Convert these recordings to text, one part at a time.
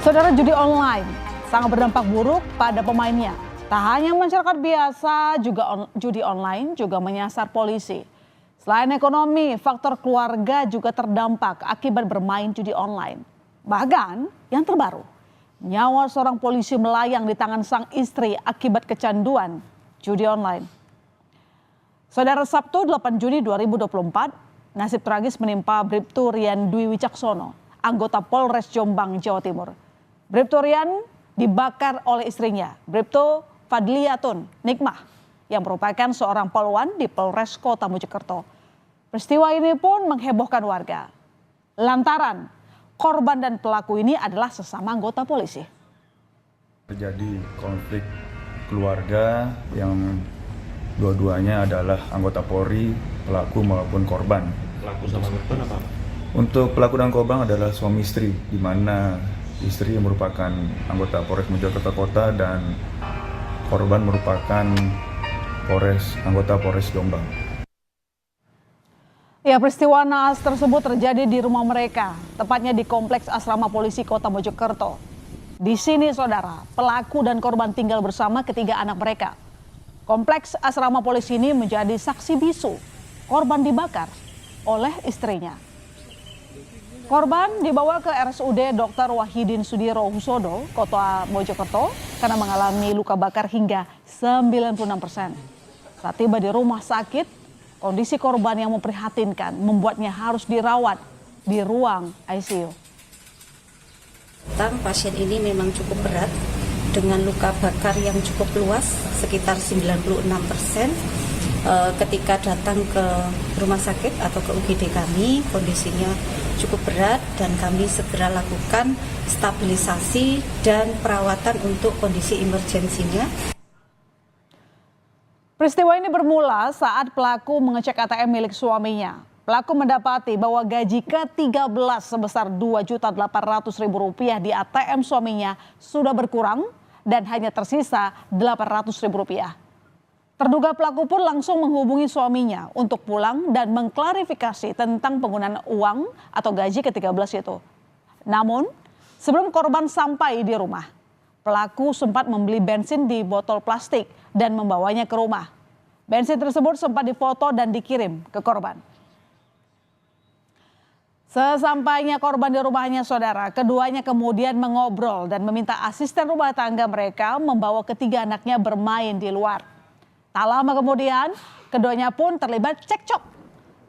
Saudara, judi online sangat berdampak buruk pada pemainnya. Tak hanya masyarakat biasa, judi online juga menyasar polisi. Selain ekonomi, faktor keluarga juga terdampak akibat bermain judi online. Bahkan yang terbaru, nyawa seorang polisi melayang di tangan sang istri akibat kecanduan judi online. Saudara, Sabtu 8 Juni 2024, nasib tragis menimpa Bribtu Rian Dwi Wicaksono, anggota Polres Jombang, Jawa Timur. Bribtu Rian dibakar oleh istrinya, Bribtu Fadliyatun Nikmah, yang merupakan seorang polwan di Polres Kota Mojokerto. Peristiwa ini pun menghebohkan warga, lantaran korban dan pelaku ini adalah sesama anggota polisi. Terjadi konflik keluarga yang dua-duanya adalah anggota Polri, pelaku maupun korban. Pelaku sama korban apa? Untuk pelaku dan korban adalah suami istri, di mana istri merupakan anggota Polres Mojokerto Kota dan korban merupakan anggota Polres Jombang. Ya, peristiwa naas tersebut terjadi di rumah mereka, tepatnya di Kompleks Asrama Polisi Kota Mojokerto. Di sini, saudara, pelaku dan korban tinggal bersama ketiga anak mereka. Kompleks Asrama Polisi ini menjadi saksi bisu korban dibakar oleh istrinya. Korban dibawa ke RSUD Dr. Wahidin Sudiro Husodo, Kota Mojokerto, karena mengalami luka bakar hingga 96%. Saat tiba di rumah sakit, kondisi korban yang memprihatinkan membuatnya harus dirawat di ruang ICU. Pasien ini memang cukup berat dengan luka bakar yang cukup luas, sekitar 96%. Ketika datang ke rumah sakit atau ke UGD kami, kondisinya cukup berat dan kami segera lakukan stabilisasi dan perawatan untuk kondisi emergensinya. Peristiwa ini bermula saat pelaku mengecek ATM milik suaminya. Pelaku mendapati bahwa gaji ke-13 sebesar Rp2.800.000 di ATM suaminya sudah berkurang dan hanya tersisa Rp800.000. Terduga pelaku pun langsung menghubungi suaminya untuk pulang dan mengklarifikasi tentang penggunaan uang atau gaji ke-13 itu. Namun, sebelum korban sampai di rumah, pelaku sempat membeli bensin di botol plastik dan membawanya ke rumah. Bensin tersebut sempat difoto dan dikirim ke korban. Sesampainya korban di rumahnya, saudara, keduanya kemudian mengobrol dan meminta asisten rumah tangga mereka membawa ketiga anaknya bermain di luar. Tak lama kemudian, keduanya pun terlibat cekcok.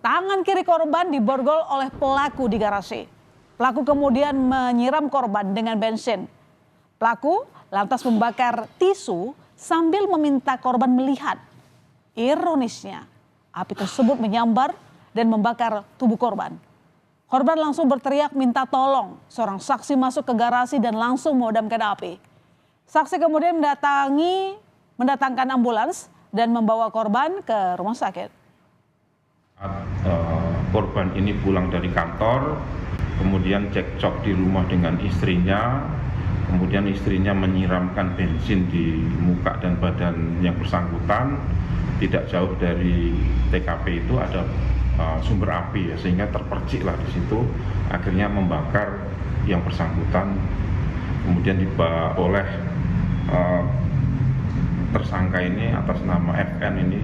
Tangan kiri korban diborgol oleh pelaku di garasi. Pelaku kemudian menyiram korban dengan bensin. Pelaku lantas membakar tisu sambil meminta korban melihat. Ironisnya, api tersebut menyambar dan membakar tubuh korban. Korban langsung berteriak minta tolong. Seorang saksi masuk ke garasi dan langsung memadamkan api. Saksi kemudian mendatangkan ambulans dan membawa korban ke rumah sakit. Korban ini pulang dari kantor, kemudian cekcok di rumah dengan istrinya, kemudian istrinya menyiramkan bensin di muka dan badan yang bersangkutan. Tidak jauh dari TKP itu ada sumber api, ya, sehingga terperciklah di situ, akhirnya membakar yang bersangkutan, kemudian dibawa oleh tersangka ini atas nama FN ini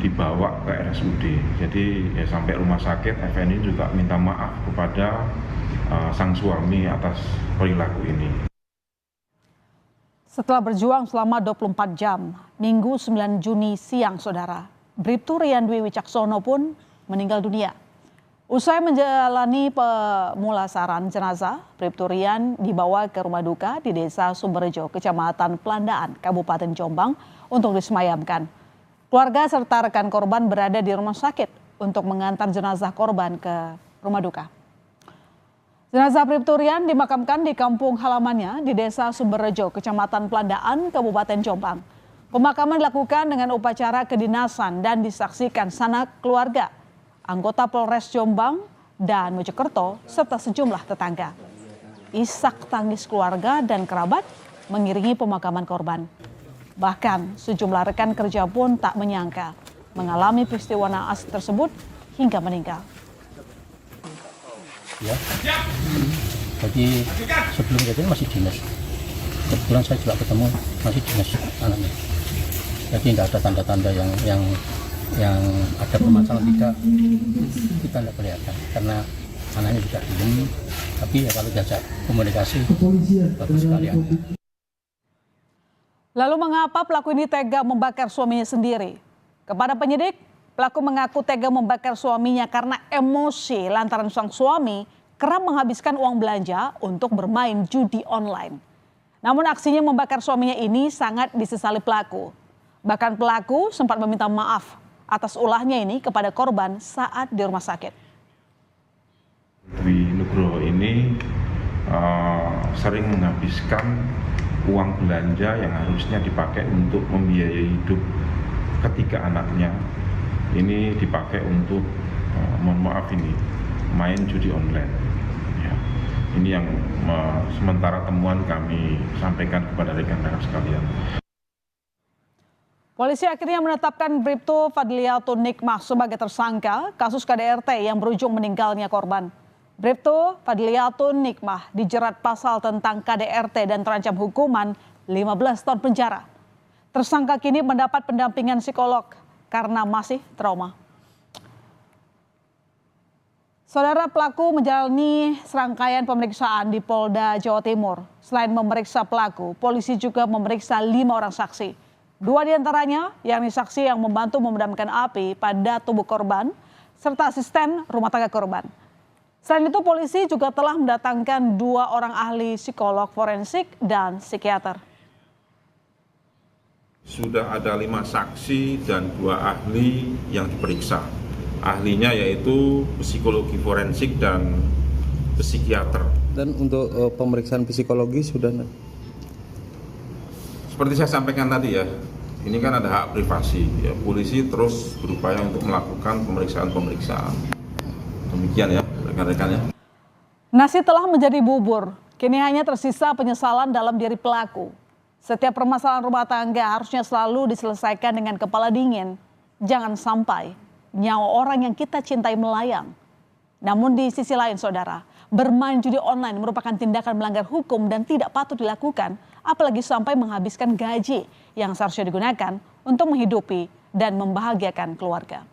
dibawa ke RSUD. Jadi ya, sampai rumah sakit FN ini juga minta maaf kepada sang suami atas perilaku ini. Setelah berjuang selama 24 jam, Minggu 9 Juni siang, saudara, Bribtu Rian Dwi Wicaksono pun meninggal dunia. Usai menjalani pemulasaran jenazah, Bribtu Rian dibawa ke rumah duka di Desa Sumberjo, Kecamatan Pelandaan, Kabupaten Jombang untuk disemayamkan. Keluarga serta rekan korban berada di rumah sakit untuk mengantar jenazah korban ke rumah duka. Jenazah Bribtu Rian dimakamkan di kampung halamannya di Desa Sumberjo, Kecamatan Pelandaan, Kabupaten Jombang. Pemakaman dilakukan dengan upacara kedinasan dan disaksikan sanak keluarga, anggota Polres Jombang dan Mojokerto, serta sejumlah tetangga. Isak tangis keluarga dan kerabat mengiringi pemakaman korban. Bahkan sejumlah rekan kerja pun tak menyangka mengalami peristiwa naas tersebut hingga meninggal. Jadi sebelum kejadian masih dinas. Kebetulan saya juga ketemu masih dinas anaknya. Jadi tidak ada tanda-tanda yang ada permasalahan, tidak, kita tidak kelihatan karena anaknya juga diem. Tapi ya kalau diajak komunikasi bagus sekali anaknya. Lalu mengapa pelaku ini tega membakar suaminya sendiri? Kepada penyidik, pelaku mengaku tega membakar suaminya karena emosi lantaran sang suami kerap menghabiskan uang belanja untuk bermain judi online. Namun aksinya membakar suaminya ini sangat disesali pelaku. Bahkan pelaku sempat meminta maaf atas ulahnya ini kepada korban saat di rumah sakit. Dwi Nugroho ini sering menghabiskan uang belanja yang harusnya dipakai untuk membiayai hidup ketiga anaknya. Ini dipakai untuk, mohon maaf ini, main judi online. Ya. Ini yang sementara temuan kami sampaikan kepada rekan-rekan sekalian. Polisi akhirnya menetapkan Bribtu Fadliatun Nikmah sebagai tersangka kasus KDRT yang berujung meninggalnya korban. Bribtu Fadliatun Nikmah dijerat pasal tentang KDRT dan terancam hukuman 15 tahun penjara. Tersangka kini mendapat pendampingan psikolog karena masih trauma. Saudara, pelaku menjalani serangkaian pemeriksaan di Polda Jawa Timur. Selain memeriksa pelaku, polisi juga memeriksa 5 orang saksi. 2 diantaranya, yakni saksi yang membantu memadamkan api pada tubuh korban, serta asisten rumah tangga korban. Selain itu, polisi juga telah mendatangkan 2 orang ahli psikolog forensik dan psikiater. Sudah ada 5 saksi dan 2 ahli yang diperiksa. Ahlinya yaitu psikologi forensik dan psikiater. Dan untuk pemeriksaan psikologi sudah? Seperti saya sampaikan tadi ya, ini kan ada hak privasi. Ya, polisi terus berupaya untuk melakukan pemeriksaan. Demikian ya rekan-rekan ya. Nasi telah menjadi bubur, kini hanya tersisa penyesalan dalam diri pelaku. Setiap permasalahan rumah tangga harusnya selalu diselesaikan dengan kepala dingin. Jangan sampai nyawa orang yang kita cintai melayang. Namun di sisi lain saudara, bermain judi online merupakan tindakan melanggar hukum dan tidak patut dilakukan, apalagi sampai menghabiskan gaji yang seharusnya digunakan untuk menghidupi dan membahagiakan keluarga.